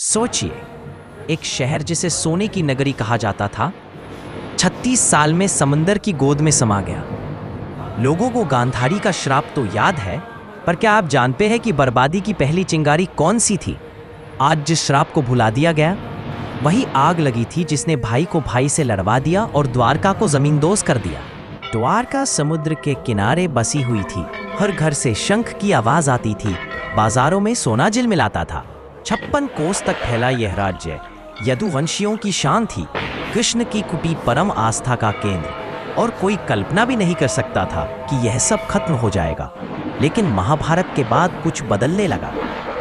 सोचिए, एक शहर जिसे सोने की नगरी कहा जाता था 36 साल में समंदर की गोद में समा गया। लोगों को गांधारी का श्राप तो याद है, पर क्या आप जानते हैं कि बर्बादी की पहली चिंगारी कौन सी थी? आज जिस श्राप को भुला दिया गया, वही आग लगी थी जिसने भाई को भाई से लड़वा दिया और द्वारका को जमींदोज कर दिया। द्वारका समुद्र के किनारे बसी हुई थी। हर घर से शंख की आवाज आती थी, बाजारों में सोना झिलमिलाता था। 56 कोस तक फैला यह राज्य यदुवंशियों की शान थी, कृष्ण की कुटी परम आस्था का केंद्र। और कोई कल्पना भी नहीं कर सकता था कि यह सब खत्म हो जाएगा। लेकिन महाभारत के बाद कुछ बदलने लगा।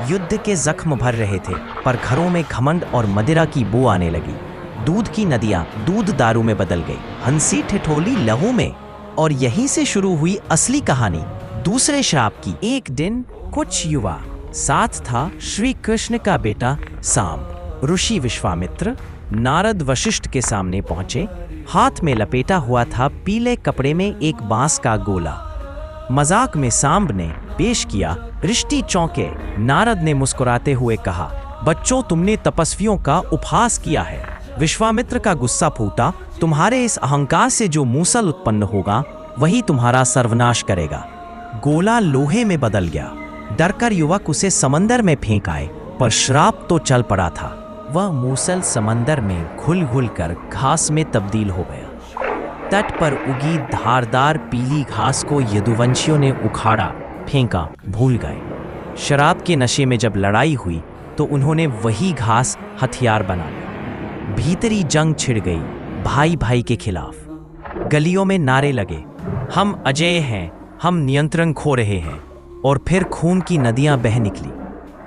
युद्ध के जख्म भर रहे थे, पर घरों में घमंड और मदिरा की बू आने लगी। दूध की नदियां दूध दारू में बदल गई, हंसी ठिठोली लहू में। और यहीं से शुरू हुई असली कहानी दूसरे श्राप की। एक दिन कुछ युवा, साथ था श्री कृष्ण का बेटा सांब, ऋषि विश्वामित्र, नारद वशिष्ठ के सामने पहुंचे। हाथ में लपेटा हुआ था पीले कपड़े में एक बांस का गोला। मजाक में सांब ने पेश किया, रिश्ती चौंके। नारद ने मुस्कुराते हुए कहा, बच्चों, तुमने तपस्वियों का उपहास किया है। विश्वामित्र का गुस्सा फूटा, तुम्हारे इस अहंकार से जो मूसल उत्पन्न होगा वही तुम्हारा सर्वनाश करेगा। गोला लोहे में बदल गया। डरकर युवक उसे समंदर में फेंक आए, पर श्राप तो चल पड़ा था। वह मूसल समंदर में घुल घुल कर घास में तब्दील हो गया। तट पर उगी धारदार पीली घास को यदुवंशियों ने उखाड़ा, फेंका, भूल गए। शराब के नशे में जब लड़ाई हुई तो उन्होंने वही घास हथियार बना लिया। भीतरी जंग छिड़ गई, भाई भाई के खिलाफ। गलियों में नारे लगे, हम अजय हैं, हम नियंत्रण खो रहे हैं। और फिर खून की नदियां बह निकली।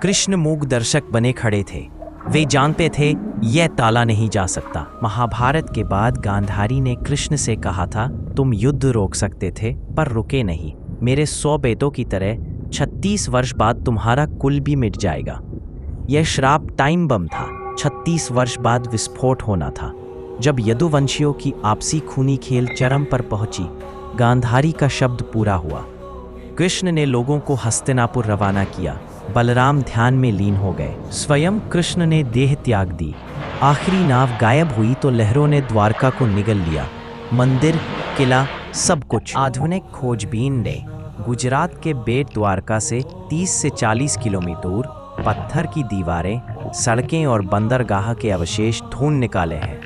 कृष्ण मूक दर्शक बने खड़े थे। वे जानते थे यह टाला नहीं जा सकता। महाभारत के बाद गांधारी ने कृष्ण से कहा था, तुम युद्ध रोक सकते थे पर रुके नहीं। मेरे 100 बेटों की तरह 36 वर्ष बाद तुम्हारा कुल भी मिट जाएगा। यह श्राप टाइम बम था। 36 वर्ष बाद विस्फोट होना था। जब यदुवंशियों की आपसी खूनी खेल चरम पर पहुंची, गांधारी का शब्द पूरा हुआ। कृष्ण ने लोगों को हस्तिनापुर रवाना किया। बलराम ध्यान में लीन हो गए। स्वयं कृष्ण ने देह त्याग दी। आखिरी नाव गायब हुई तो लहरों ने द्वारका को निगल लिया। मंदिर, किला, सब कुछ। आधुनिक खोजबीन ने गुजरात के बेट द्वारका से 30 से 40 किलोमीटर दूर पत्थर की दीवारें, सड़कें और बंदरगाह के अवशेष ढूंढ निकाले हैं।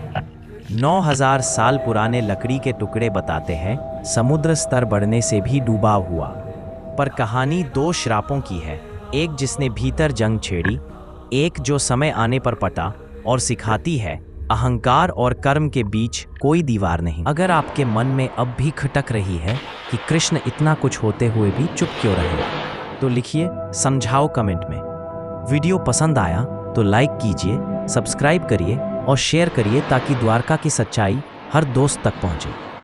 9000 साल पुराने लकड़ी के टुकड़े बताते हैं समुद्र स्तर बढ़ने से भी डूबाव हुआ। पर कहानी 2 श्रापों की है। एक जिसने भीतर जंग छेड़ी, एक जो समय आने पर पटा और सिखाती है अहंकार और कर्म के बीच कोई दीवार नहीं। अगर आपके मन में अब भी खटक रही है कि कृष्ण इतना कुछ होते हुए भी चुप क्यों रहे, तो लिखिए, समझाओ कमेंट में। वीडियो पसंद आया तो लाइक कीजिए, सब्सक्राइब करिए और शेयर करिए ताकि द्वारका की सच्चाई हर दोस्त तक पहुंचे।